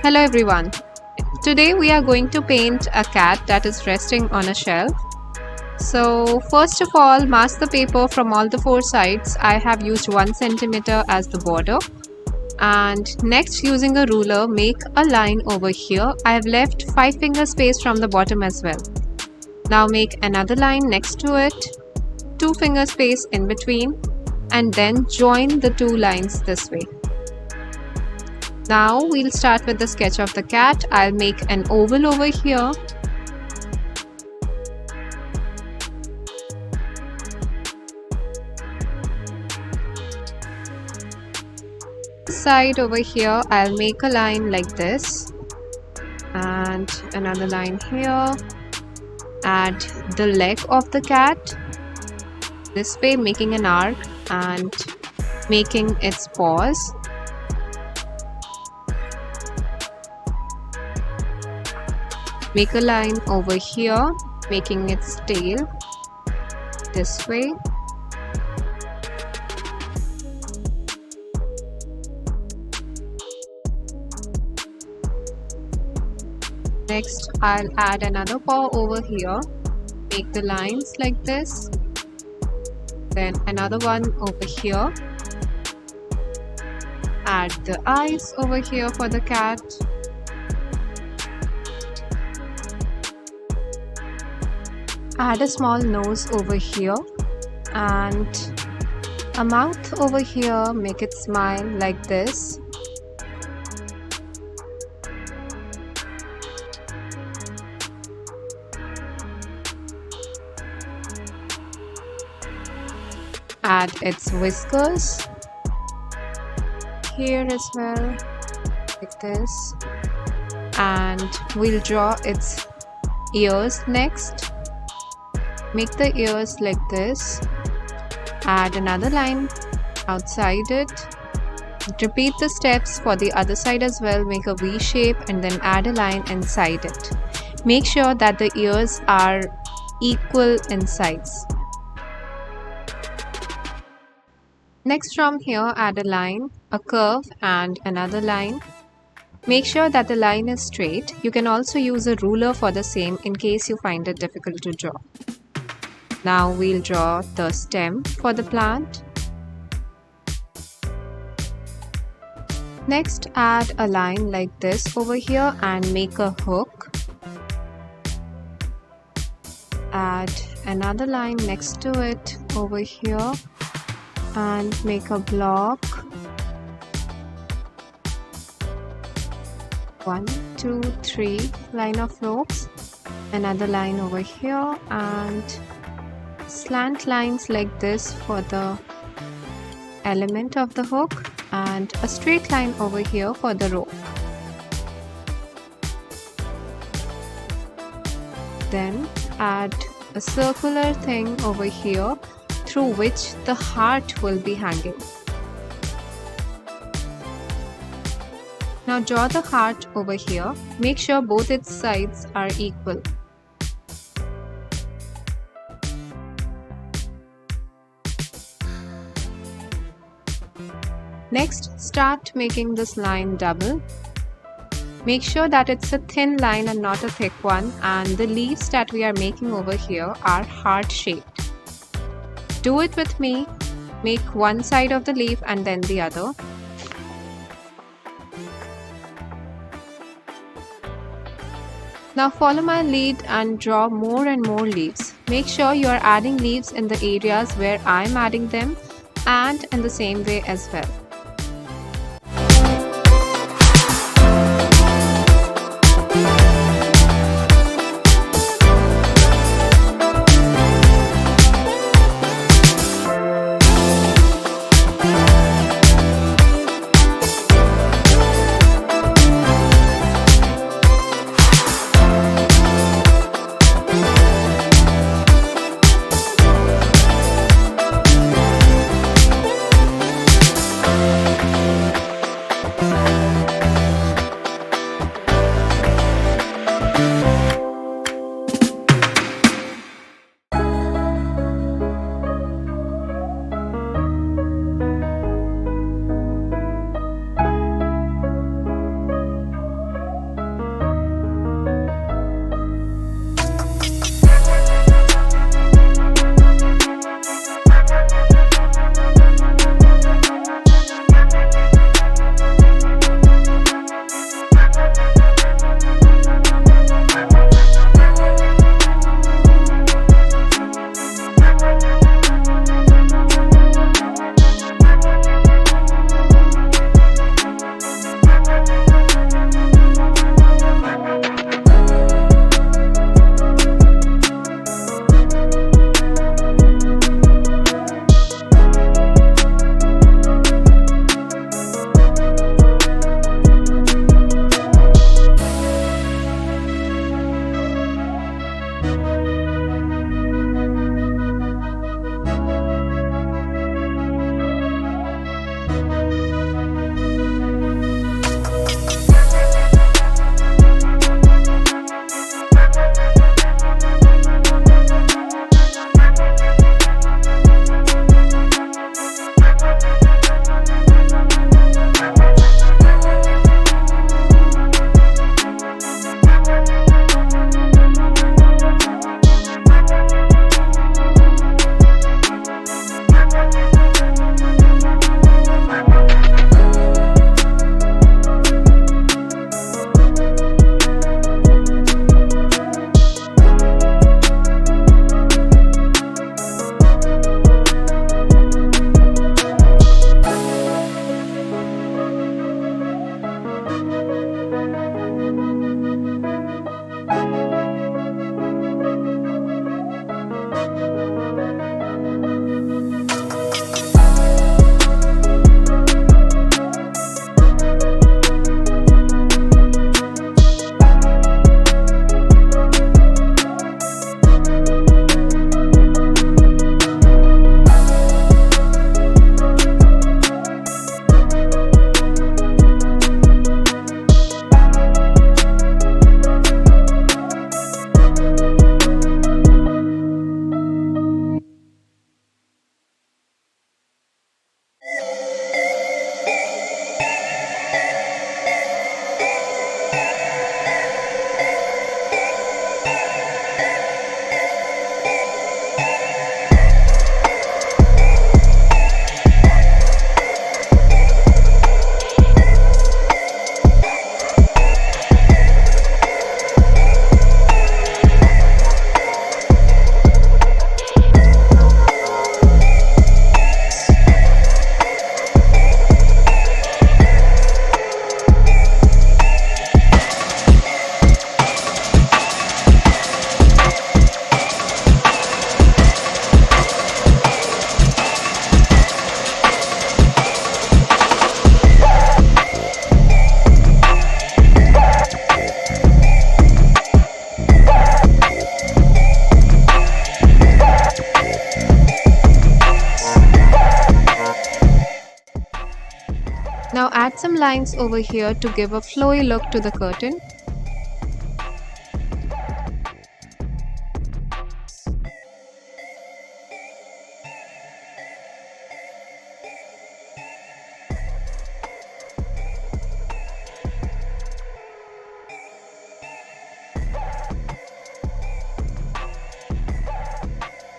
Hello everyone. Today we are going to paint a cat that is resting on a shelf. So first of all, mask the paper from all the four sides. I have used 1 centimeter as the border. And next, using a ruler, make a line over here. I have left 5 finger space from the bottom as well. Now make another line next to it, 2 finger space in between, and then join the two lines this way. Now we'll start with the sketch of the cat. I'll make an oval over here. Side over here, I'll make a line like this and another line here. Add the leg of the cat this way, making an arc and making its paws. Make a line over here, making its tail this way. Next, I'll add another paw over here. Make the lines like this. Then another one over here. Add the eyes over here for the cat. Add a small nose over here and a mouth over here. Make it smile like this. Add its whiskers here as well, like this, and we'll draw its ears next. Make the ears like this. Add another line outside it. Repeat the steps for the other side as well. Make a V shape and then add a line inside it. Make sure that the ears are equal in size. Next, from here, add a line, a curve and another line. Make sure that the line is straight. You can also use a ruler for the same in case you find it difficult to draw. Now we'll draw the stem for the plant. Next, add a line like this over here and make a hook. Add another line next to it over here and make a block. 1, 2, 3 line of ropes. Another line over here and slant lines like this for the element of the hook and a straight line over here for the rope. Then add a circular thing over here through which the heart will be hanging. Now draw the heart over here. Make sure both its sides are equal. Next, start making this line double. Make sure that it's a thin line and not a thick one, and the leaves that we are making over here are heart-shaped. Do it with me. Make one side of the leaf and then the other. Now follow my lead and draw more and more leaves. Make sure you are adding leaves in the areas where I'm adding them and in the same way as well. add some lines over here to give a flowy look to the curtain.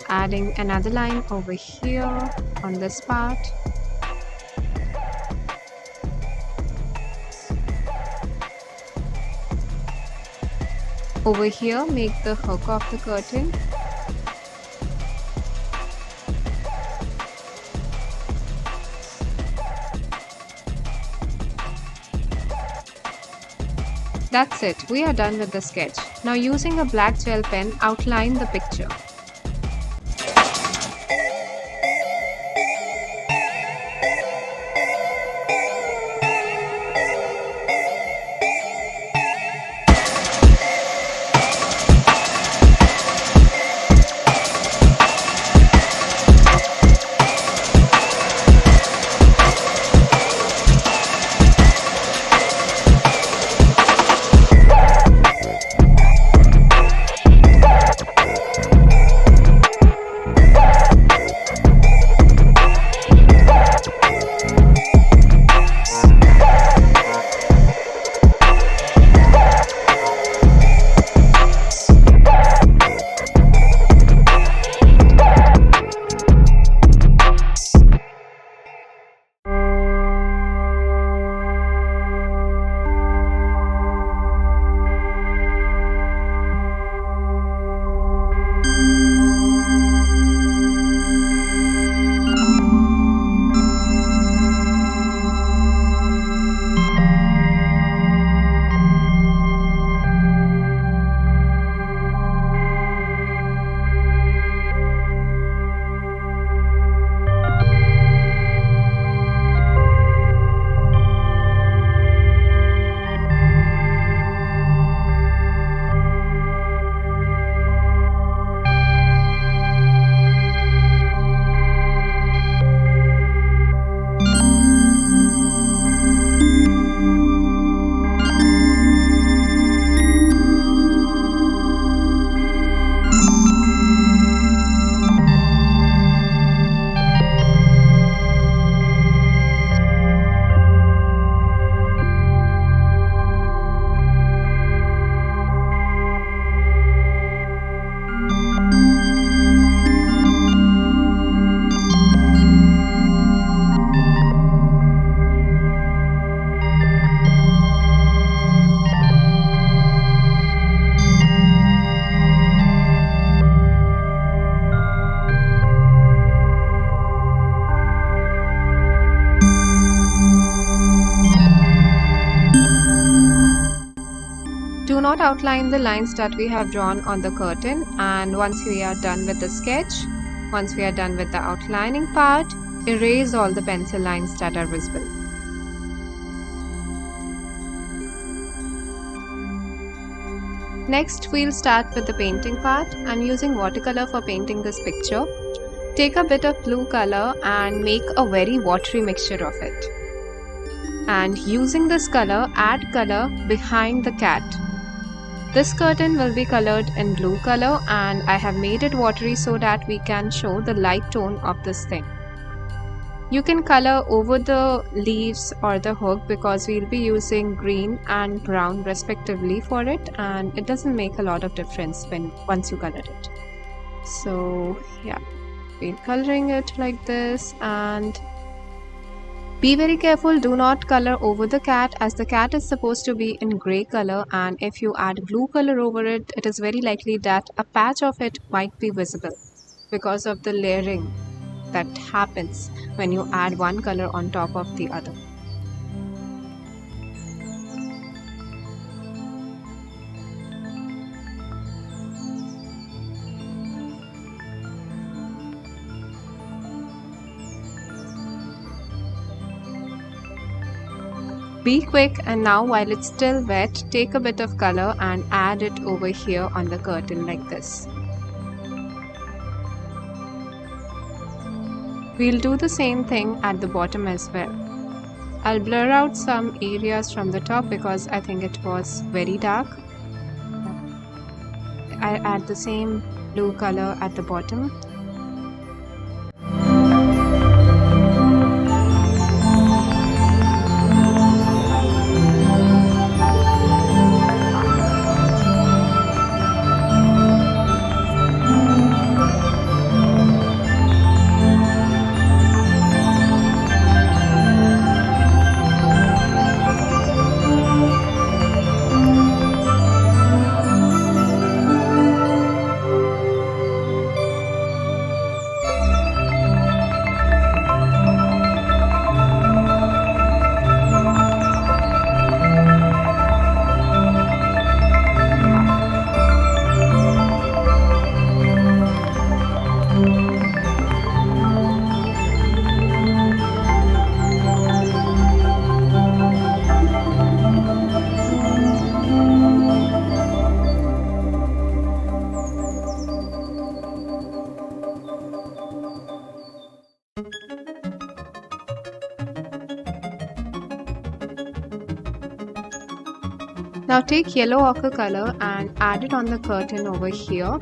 Adding another line over here on this part. Over here, make the hook of the curtain. That's it, we are done with the sketch. Now using a black gel pen, outline the picture. Do not outline the lines that we have drawn on the curtain, and once we are done with the sketch, once we are done with the outlining part, erase all the pencil lines that are visible. Next, we'll start with the painting part. I'm using watercolor for painting this picture. Take a bit of blue color and make a very watery mixture of it. And using this color, add color behind the cat. This curtain will be colored in blue color, and I have made it watery so that we can show the light tone of this thing. You can color over the leaves or the hook because we'll be using green and brown respectively for it, and it doesn't make a lot of difference once you color it. So yeah, we're coloring it like this, and be very careful, do not color over the cat as the cat is supposed to be in gray color, and if you add blue color over it, it is very likely that a patch of it might be visible because of the layering that happens when you add one color on top of the other. Be quick, and now while it's still wet, take a bit of color and add it over here on the curtain like this. We'll do the same thing at the bottom as well. I'll blur out some areas from the top because I think it was very dark. I add the same blue color at the bottom. Now take yellow ochre color and add it on the curtain over here.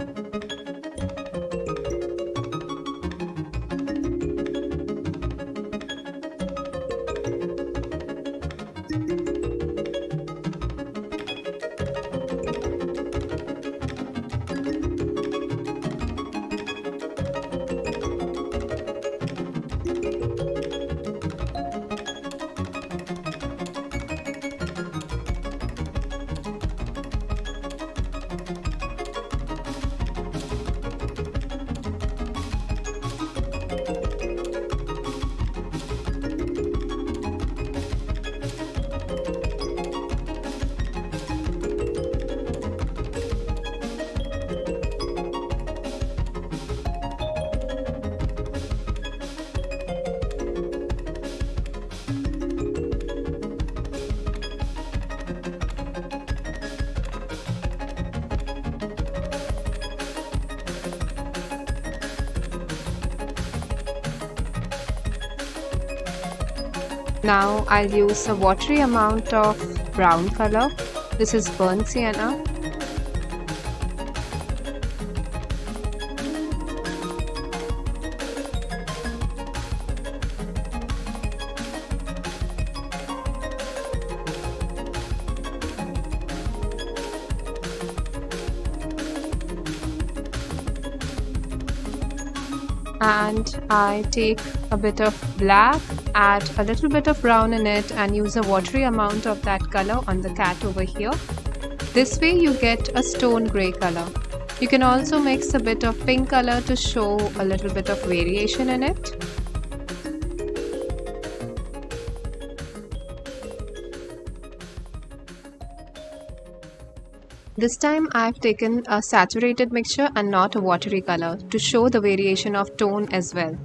Now I'll use a watery amount of brown color. This is burnt sienna. And I take a bit of black, add a little bit of brown in it and use a watery amount of that color on the cat over here. This way you get a stone grey color. You can also mix a bit of pink color to show a little bit of variation in it. This time I've taken a saturated mixture and not a watery color to show the variation of tone as well.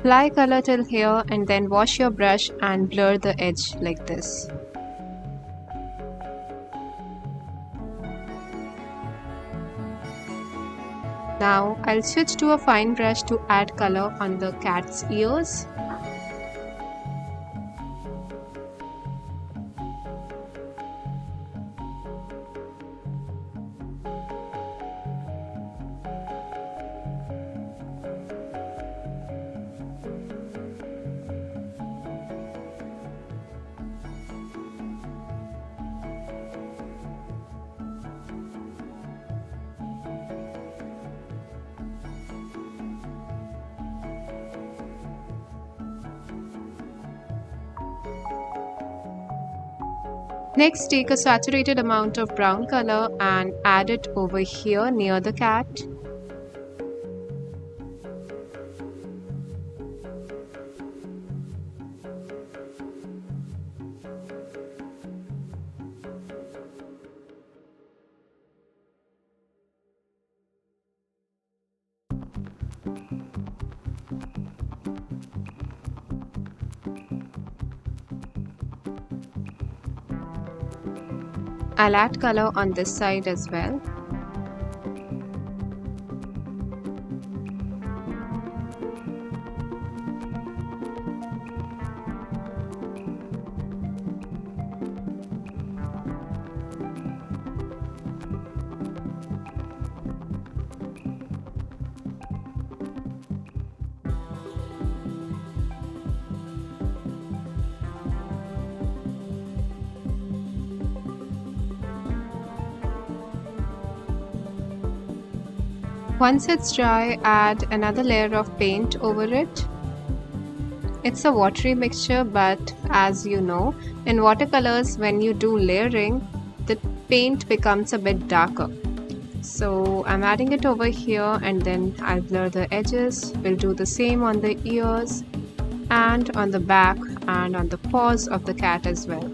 Apply color till here and then wash your brush and blur the edge like this. Now I'll switch to a fine brush to add color on the cat's ears. Next, take a saturated amount of brown color and add it over here near the cat. I'll add color on this side as well. Once it's dry, add another layer of paint over it. It's a watery mixture, but as you know, in watercolors, when you do layering, the paint becomes a bit darker. So I'm adding it over here and then I'll blur the edges. We'll do the same on the ears and on the back and on the paws of the cat as well.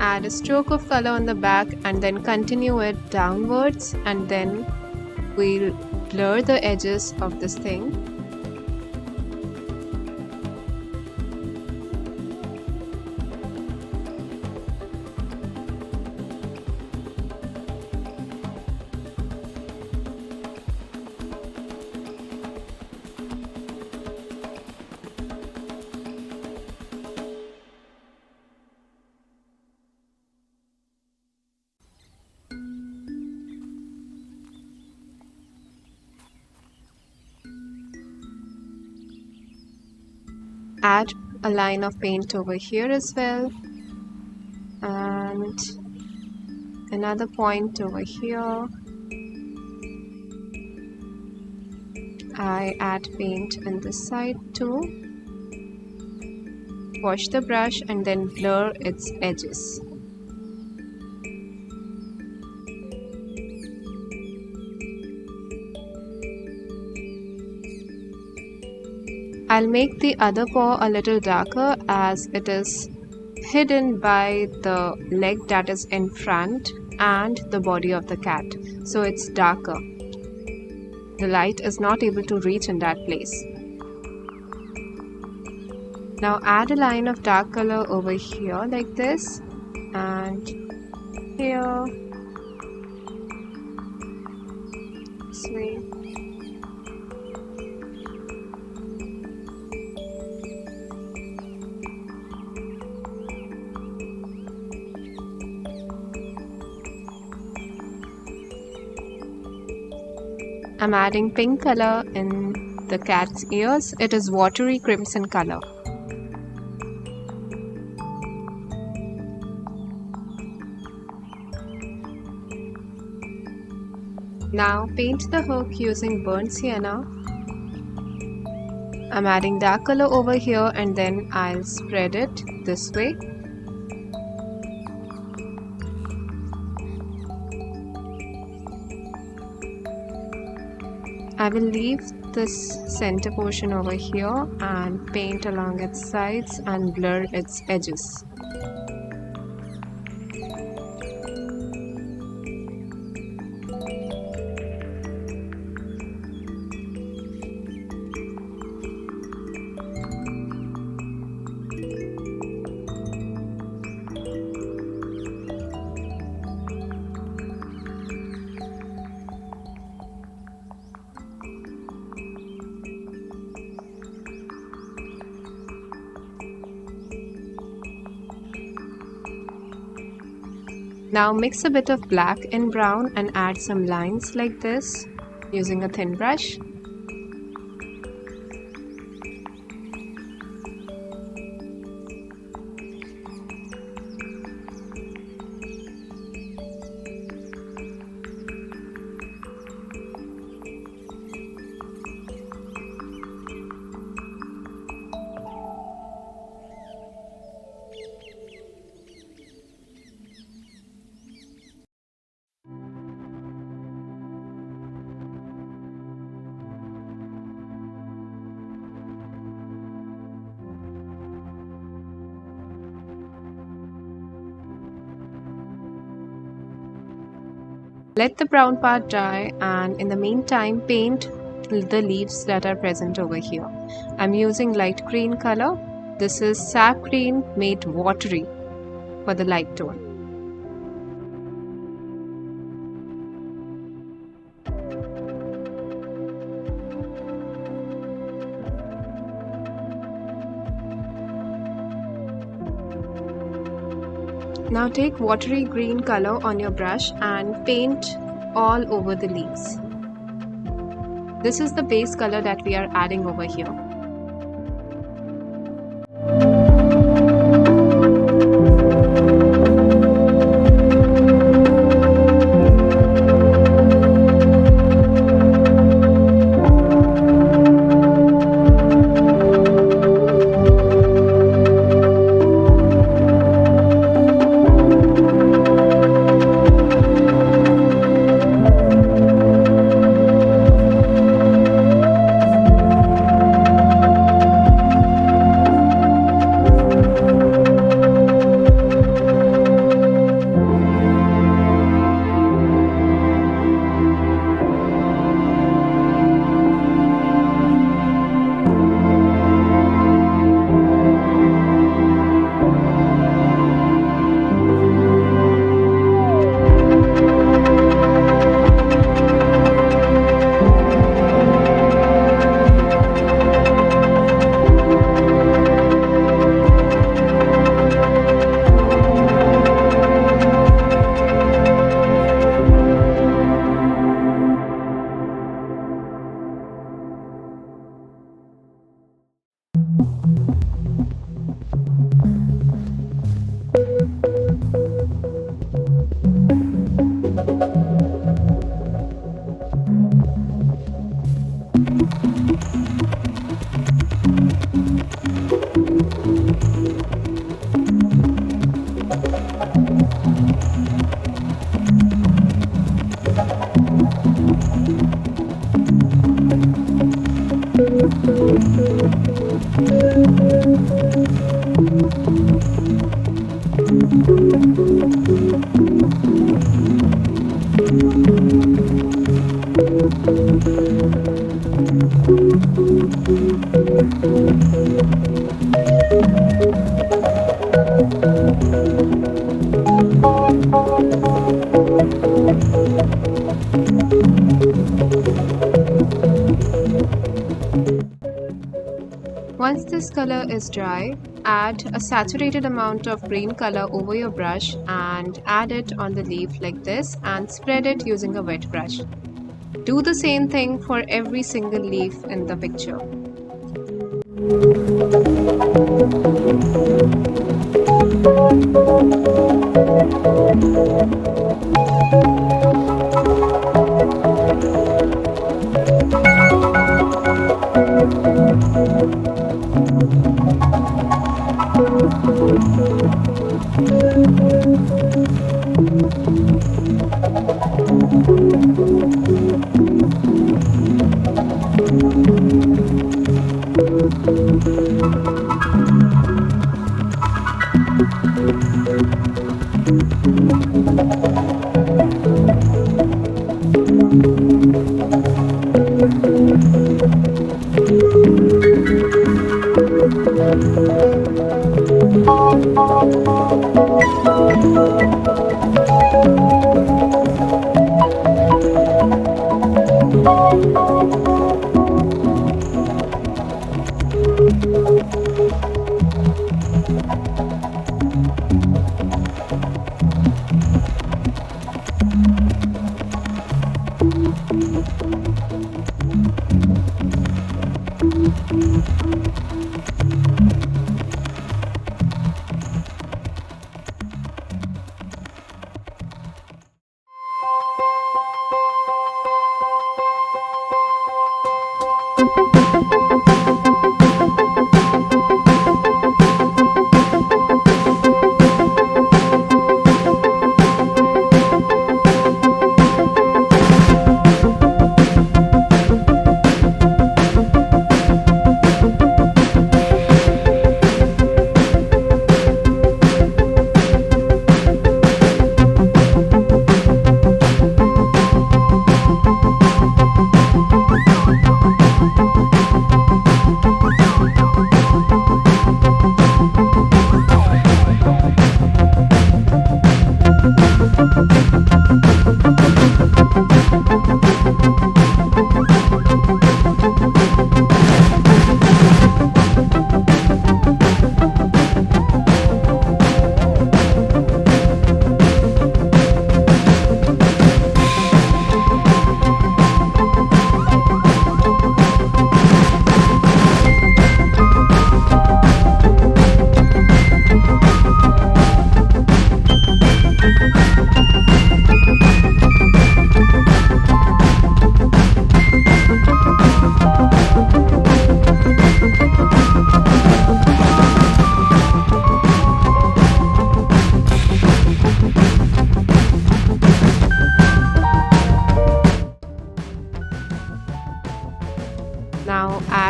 Add a stroke of color on the back and then continue it downwards, and then we'll blur the edges of this thing. Add a line of paint over here as well, and another point over here. I add paint on this side too. Wash the brush and then blur its edges. I'll make the other paw a little darker as it is hidden by the leg that is in front and the body of the cat, so it's darker. The light is not able to reach in that place. Now add a line of dark color over here like this, and here, this way. I'm adding pink color in the cat's ears. It is watery crimson color. Now paint the hook using burnt sienna. I'm adding dark color over here and then I'll spread it this way. I will leave this center portion over here and paint along its sides and blur its edges. Now mix a bit of black and brown and add some lines like this using a thin brush. Let the brown part dry, and in the meantime paint the leaves that are present over here. I'm using light green color. This is sap green made watery for the light tone. Now take watery green color on your brush and paint all over the leaves. This is the base color that we are adding over here. Once this color is dry, add a saturated amount of green color over your brush and add it on the leaf like this and spread it using a wet brush. Do the same thing for every single leaf in the picture.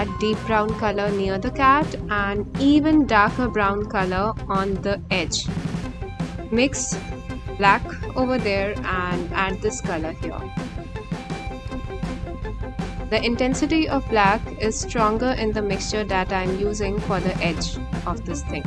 add deep brown color near the cat and even darker brown color on the edge. Mix black over there and add this color here. The intensity of black is stronger in the mixture that I am using for the edge of this thing.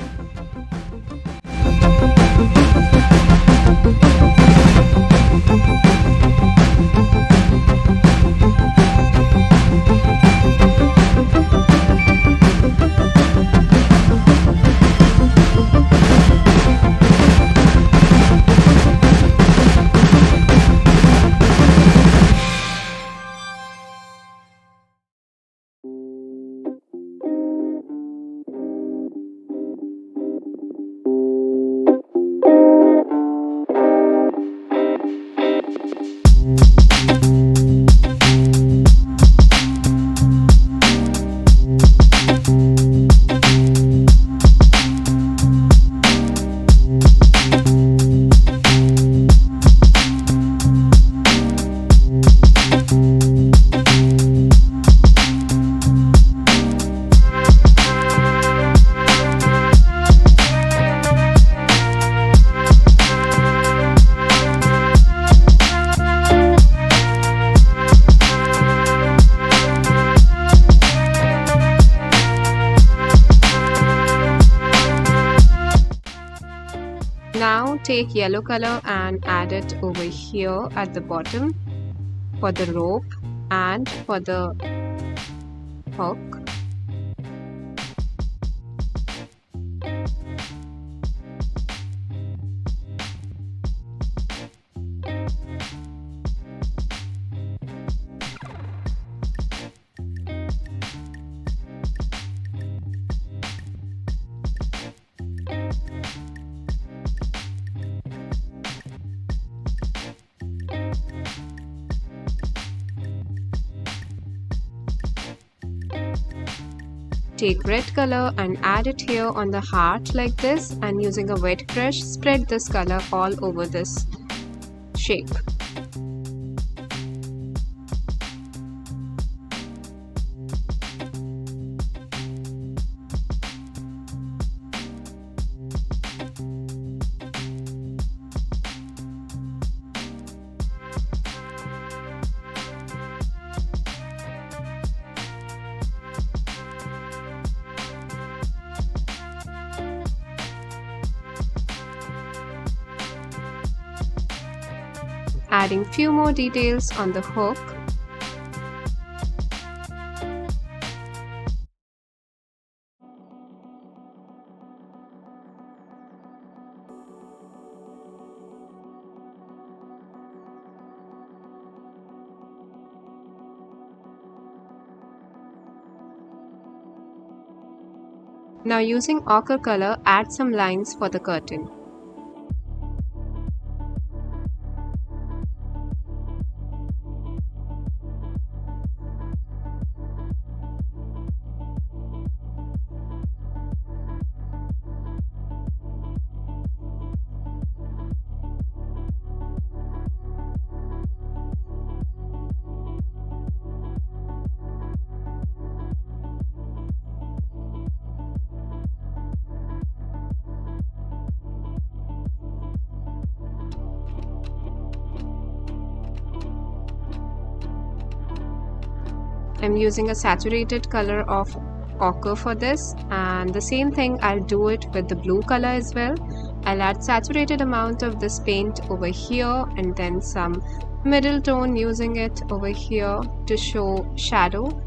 Now take yellow color and add it over here at the bottom for the rope and for the hook. Take red color and add it here on the heart like this, and using a wet brush spread this color all over this shape. Adding few more details on the hook. Now using ochre color, add some lines for the curtain. I'm using a saturated color of ochre for this, and the same thing I'll do it with the blue color as well. I'll add saturated amount of this paint over here and then some middle tone using it over here to show shadow.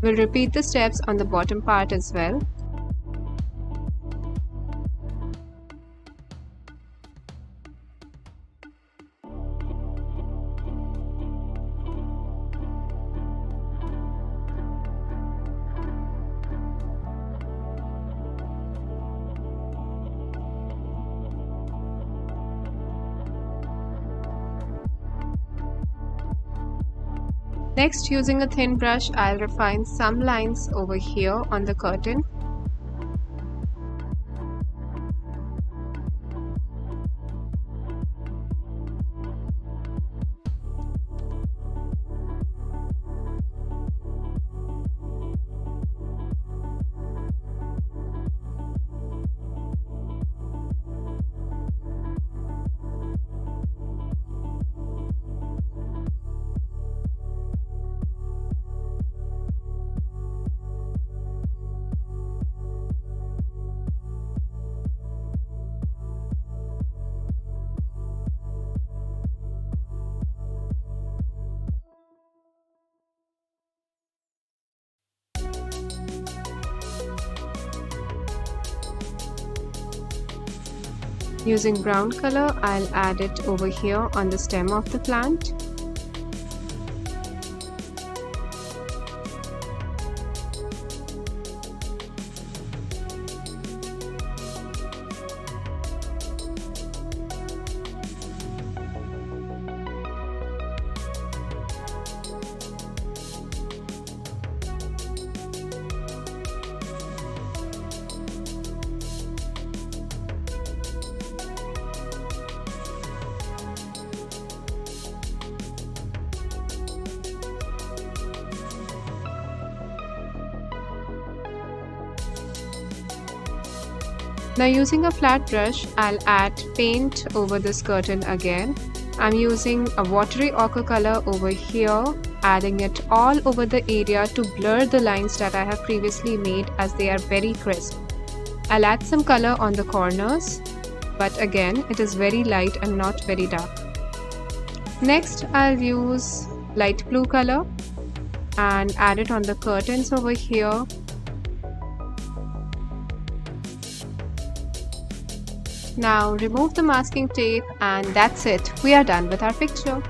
We'll repeat the steps on the bottom part as well. Next, using a thin brush, I'll refine some lines over here on the curtain. Using brown color, I'll add it over here on the stem of the plant. Now using a flat brush, I'll add paint over this curtain again. I'm using a watery ochre color over here, adding it all over the area to blur the lines that I have previously made as they are very crisp. I'll add some color on the corners, but again it is very light and not very dark. Next, I'll use light blue color and add it on the curtains over here. Now remove the masking tape and that's it. We are done with our picture.